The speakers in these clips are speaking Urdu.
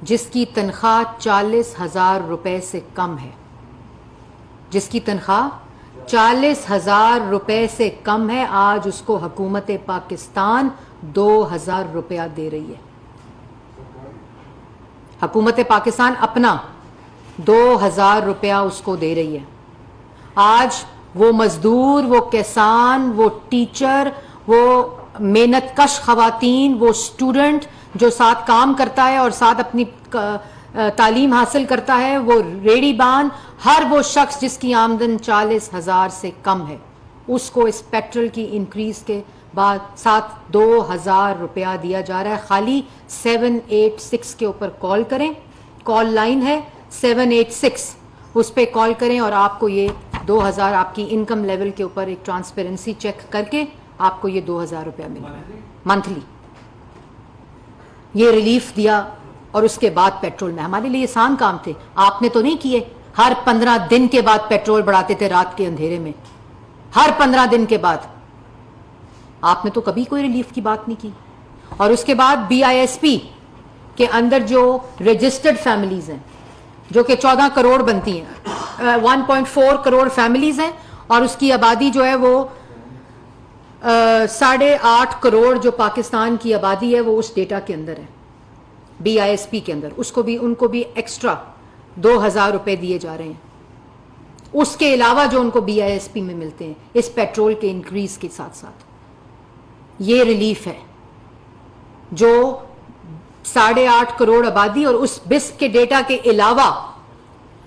جس کی تنخواہ 40,000 روپے سے کم ہے، جس کی تنخواہ 40,000 روپے سے کم ہے، آج اس کو حکومت پاکستان 2,000 روپیہ دے رہی ہے. حکومت پاکستان اپنا 2,000 روپیہ اس کو دے رہی ہے. آج وہ مزدور، وہ کسان، وہ ٹیچر، وہ محنت کش خواتین، وہ اسٹوڈنٹ جو ساتھ کام کرتا ہے اور ساتھ اپنی تعلیم حاصل کرتا ہے، وہ ریڑی بان، ہر وہ شخص جس کی آمدن 40,000 سے کم ہے، اس کو اس پیٹرول کی انکریز کے بعد ساتھ 2,000 روپیہ دیا جا رہا ہے. خالی 786 کے اوپر کال کریں، کال لائن ہے 786، اس پہ کال کریں اور آپ کو یہ 2,000 آپ کی انکم لیول کے اوپر ایک ٹرانسپیرنسی چیک کر کے آپ کو یہ 2,000 روپیہ ملے گا منتھلی. یہ ریلیف دیا اور اس کے بعد پیٹرول میں ہمارے لیے آسان کام تھے. آپ نے تو نہیں کیے. ہر 15 دن کے بعد پیٹرول بڑھاتے تھے رات کے اندھیرے میں، ہر 15 دن کے بعد. آپ نے تو کبھی کوئی ریلیف کی بات نہیں کی. اور اس کے بعد BISP کے اندر جو رجسٹرڈ فیملیز ہیں جو کہ 14 کروڑ بنتی ہیں، 1.4 کروڑ فیملیز ہیں، اور اس کی آبادی جو ہے وہ 8.5 کروڑ جو پاکستان کی آبادی ہے وہ اس ڈیٹا کے اندر ہے، BISP کے اندر. اس کو بھی ان کو بھی ایکسٹرا 2,000 روپے دیے جا رہے ہیں، اس کے علاوہ جو ان کو BISP میں ملتے ہیں اس پیٹرول کے انکریز کے ساتھ ساتھ. یہ ریلیف ہے جو 8.5 کروڑ آبادی اور اس BISP کے ڈیٹا کے علاوہ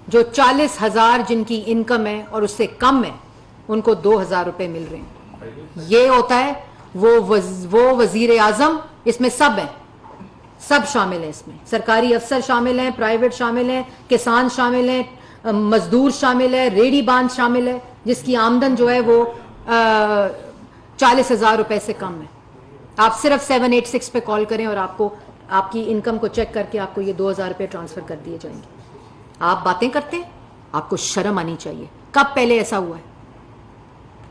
جو 40,000 جن کی انکم ہے اور اس سے کم ہے ان کو 2,000 روپے مل رہے ہیں. یہ ہوتا ہے وہ وزیر اعظم، اس میں سب ہیں، سب شامل ہیں، اس میں سرکاری افسر شامل ہیں، پرائیویٹ شامل ہیں، کسان شامل ہیں، مزدور شامل ہے، ریڑی باندھ شامل ہے، جس کی آمدن جو ہے وہ 40,000 روپے سے کم ہے. آپ صرف 786 پہ کال کریں اور آپ کو آپ کی انکم کو چیک کر کے آپ کو یہ 2,000 روپے ٹرانسفر کر دیے جائیں گے. آپ باتیں کرتے ہیں، آپ کو شرم آنی چاہیے. کب پہلے ایسا ہوا ہے؟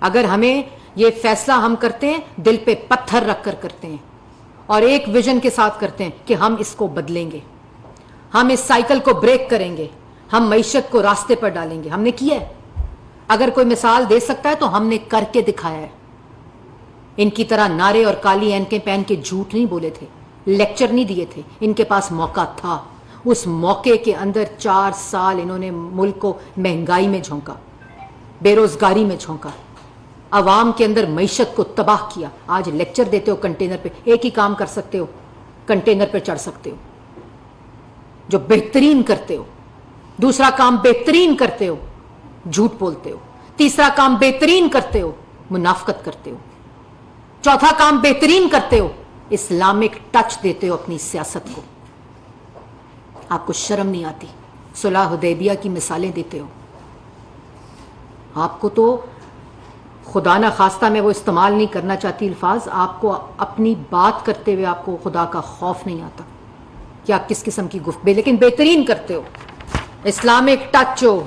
اگر ہمیں یہ فیصلہ ہم کرتے ہیں دل پہ پتھر رکھ کر کرتے ہیں اور ایک ویژن کے ساتھ کرتے ہیں کہ ہم اس کو بدلیں گے، ہم اس سائیکل کو بریک کریں گے، ہم معیشت کو راستے پر ڈالیں گے. ہم نے کیا ہے. اگر کوئی مثال دے سکتا ہے تو ہم نے کر کے دکھایا ہے. ان کی طرح نعرے اور کالی اینکیں پہن کے جھوٹ نہیں بولے تھے، لیکچر نہیں دیے تھے. ان کے پاس موقع تھا. اس موقع کے اندر 4 سال انہوں نے ملک کو مہنگائی میں جھونکا، بے روزگاری میں جھونکا، عوام کے اندر معیشت کو تباہ کیا. آج لیکچر دیتے ہو کنٹینر پہ. ایک ہی کام کر سکتے ہو، کنٹینر پہ چڑھ سکتے ہو جو بہترین کرتے ہو. دوسرا کام بہترین کرتے ہو، جھوٹ بولتے ہو. تیسرا کام بہترین کرتے ہو، منافقت کرتے ہو. چوتھا کام بہترین کرتے ہو، اسلامک ٹچ دیتے ہو اپنی سیاست کو. آپ کو شرم نہیں آتی. صلح حدیبیہ کی مثالیں دیتے ہو. آپ کو تو خدا نہ خواستہ میں وہ استعمال نہیں کرنا چاہتی الفاظ، آپ کو اپنی بات کرتے ہوئے آپ کو خدا کا خوف نہیں آتا کہ آپ کس قسم کی گفتگو، لیکن بہترین کرتے ہو. اسلامک ٹچ ہو،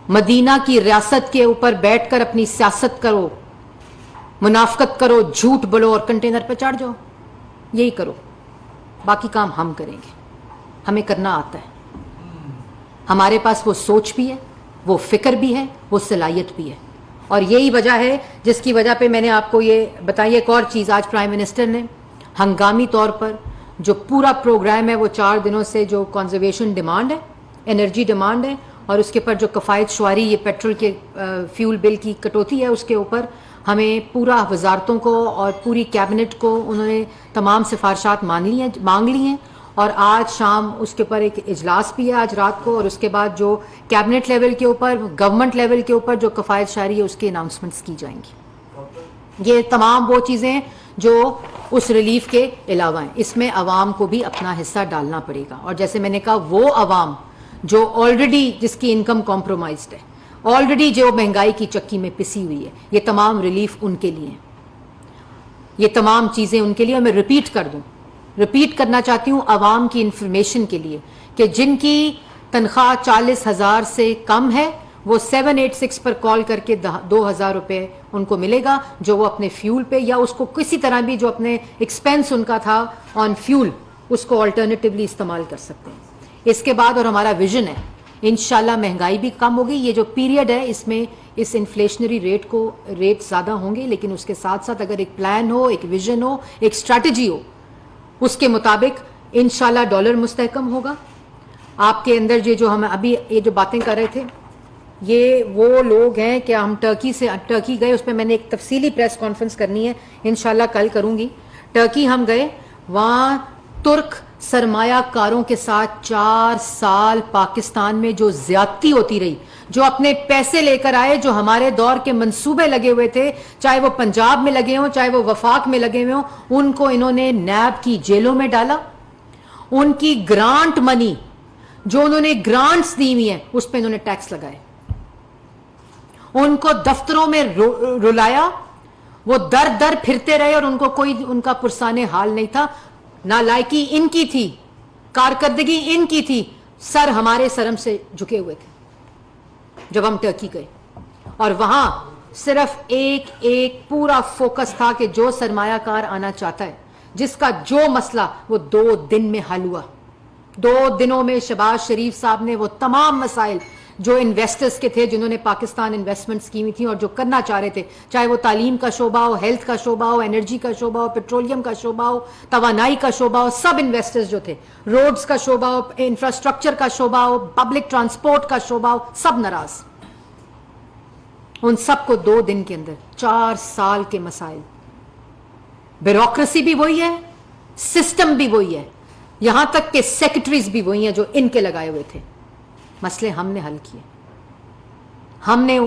مدینہ کی ریاست کے اوپر بیٹھ کر اپنی سیاست کرو، منافقت کرو، جھوٹ بولو اور کنٹینر پہ چڑھ جاؤ. یہی کرو. باقی کام ہم کریں گے. ہمیں کرنا آتا ہے. ہمارے پاس وہ سوچ بھی ہے، وہ فکر بھی ہے، وہ صلاحیت بھی ہے. اور یہی وجہ ہے جس کی وجہ پہ میں نے آپ کو یہ بتائی. ایک اور چیز، آج پرائم منسٹر نے ہنگامی طور پر جو پورا پروگرام ہے وہ 4 دنوں سے جو کنزرویشن ڈیمانڈ ہے، انرجی ڈیمانڈ ہے، اور اس کے اوپر جو کفایت شعاری یہ پیٹرول کے فیول بل کی کٹوتی ہے، اس کے اوپر ہمیں پورا وزارتوں کو اور پوری کیبنٹ کو انہوں نے تمام سفارشات مانگ لی ہیں. اور آج شام اس کے اوپر ایک اجلاس بھی ہے آج رات کو، اور اس کے بعد جو کیبنٹ لیول کے اوپر، گورنمنٹ لیول کے اوپر جو کفایت شعاری ہے اس کی اناؤنسمنٹس کی جائیں گی. یہ تمام وہ چیزیں جو اس ریلیف کے علاوہ ہیں. اس میں عوام کو بھی اپنا حصہ ڈالنا پڑے گا. اور جیسے میں نے کہا، وہ عوام جو آلریڈی جس کی انکم کمپرومائزڈ ہے، آلریڈی جو مہنگائی کی چکی میں پسی ہوئی ہے، یہ تمام ریلیف ان کے لیے ہیں. یہ تمام چیزیں ان کے لیے. اور میں ریپیٹ کرنا چاہتی ہوں عوام کی انفارمیشن کے لیے کہ جن کی تنخواہ 40,000 سے کم ہے وہ 786 پر کال کر کے 2,000 روپے ان کو ملے گا، جو وہ اپنے فیول پہ یا اس کو کسی طرح بھی جو اپنے ایکسپینس ان کا تھا آن فیول اس کو آلٹرنیٹیولی استعمال کر سکتے ہیں. اس کے بعد اور ہمارا ویژن ہے انشاءاللہ مہنگائی بھی کم ہوگی. یہ جو پیریڈ ہے اس میں اس انفلیشنری ریٹ زیادہ ہوں گے, لیکن اس کے ساتھ ساتھ اگر ایک پلان ہو, ایک ویژن ہو, ایک اسٹریٹجی ہو, اس کے مطابق انشاءاللہ ڈالر مستحکم ہوگا. آپ کے اندر یہ جو ہم ابھی یہ جو باتیں کر رہے تھے, یہ وہ لوگ ہیں کہ ہم ٹرکی گئے, اس پہ میں نے ایک تفصیلی پریس کانفرنس کرنی ہے انشاءاللہ کل کروں گی. ٹرکی ہم گئے, وہاں ترک سرمایہ کاروں کے ساتھ 4 سال پاکستان میں جو زیادتی ہوتی رہی, جو اپنے پیسے لے کر آئے, جو ہمارے دور کے منصوبے لگے ہوئے تھے, چاہے وہ پنجاب میں لگے ہوں, چاہے وہ وفاق میں لگے ہوئے ہوں, ان کو انہوں نے نیب کی جیلوں میں ڈالا. ان کی گرانٹ منی جو انہوں نے گرانٹس دی ہوئی ہیں اس پہ انہوں نے ٹیکس لگائے. ان کو دفتروں میں رلایا, وہ در در پھرتے رہے اور ان کو کوئی ان کا پرسان حال نہیں تھا. نالائکی ان کی تھی, کارکردگی ان کی تھی, سر ہمارے سرم سے جھکے ہوئے تھے جب ہم ٹرکی گئے. اور وہاں صرف ایک پورا فوکس تھا کہ جو سرمایہ کار آنا چاہتا ہے, جس کا جو مسئلہ وہ 2 دن میں حل ہوا. 2 دنوں میں شہباز شریف صاحب نے وہ تمام مسائل جو انویسٹرز کے تھے, جنہوں نے پاکستان انویسٹمنٹس کی ہوئی تھیں اور جو کرنا چاہ رہے تھے, چاہے وہ تعلیم کا شعبہ ہو, ہیلتھ کا شعبہ ہو, انرجی کا شعبہ ہو, پیٹرولیم کا شعبہ ہو, توانائی کا شعبہ ہو, سب انویسٹرز جو تھے, روڈز کا شعبہ ہو, انفراسٹرکچر کا شعبہ ہو, پبلک ٹرانسپورٹ کا شعبہ ہو, سب ناراض. ان سب کو 2 دن کے اندر 4 سال کے مسائل. بیوروکریسی بھی وہی ہے, سسٹم بھی وہی ہے, یہاں تک کہ سیکرٹریز بھی وہی ہیں جو ان کے لگائے ہوئے تھے. مسئلے ہم نے حل کیے. ہم نے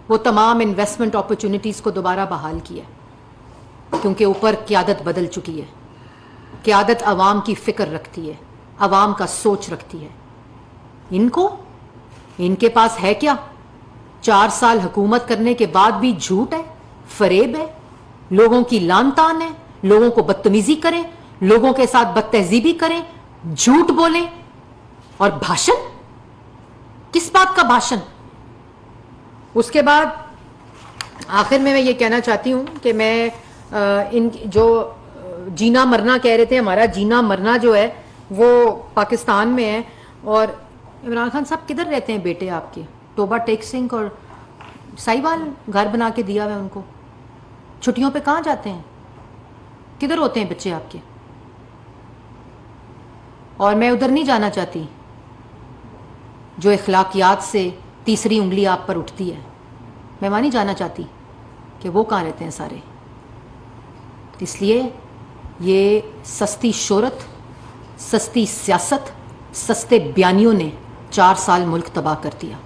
وہ تمام انویسٹمنٹ اپرچونٹیز کو دوبارہ بحال کیا, کیونکہ اوپر قیادت بدل چکی ہے. قیادت عوام کی فکر رکھتی ہے, عوام کا سوچ رکھتی ہے. ان کے پاس ہے کیا؟ 4 سال حکومت کرنے کے بعد بھی جھوٹ ہے, فریب ہے, لوگوں کی لان تان ہے, لوگوں کو بدتمیزی کریں, لوگوں کے ساتھ بدتہذیبی کریں, جھوٹ بولیں. اور بھاشن, کس بات کا بھاشن؟ اس کے بعد آخر میں یہ کہنا چاہتی ہوں کہ میں ان جو جینا مرنا کہہ رہے تھے, ہمارا جینا مرنا جو ہے وہ پاکستان میں ہے. اور عمران خان صاحب کدھر رہتے ہیں بیٹے آپ کے؟ توبہ ٹیک سنگھ اور سائیوال گھر بنا کے دیا ہوا ہے ان کو. چھٹیوں پہ کہاں جاتے ہیں؟ کدھر ہوتے ہیں بچے آپ کے؟ اور میں ادھر نہیں جانا چاہتی جو اخلاقیات سے تیسری انگلی آپ پر اٹھتی ہے. میں وہاں نہیں جانا چاہتی کہ وہ کہاں رہتے ہیں سارے. اس لیے یہ سستی شہرت, سستی سیاست, سستے بیانیوں نے 4 سال ملک تباہ کر دیا.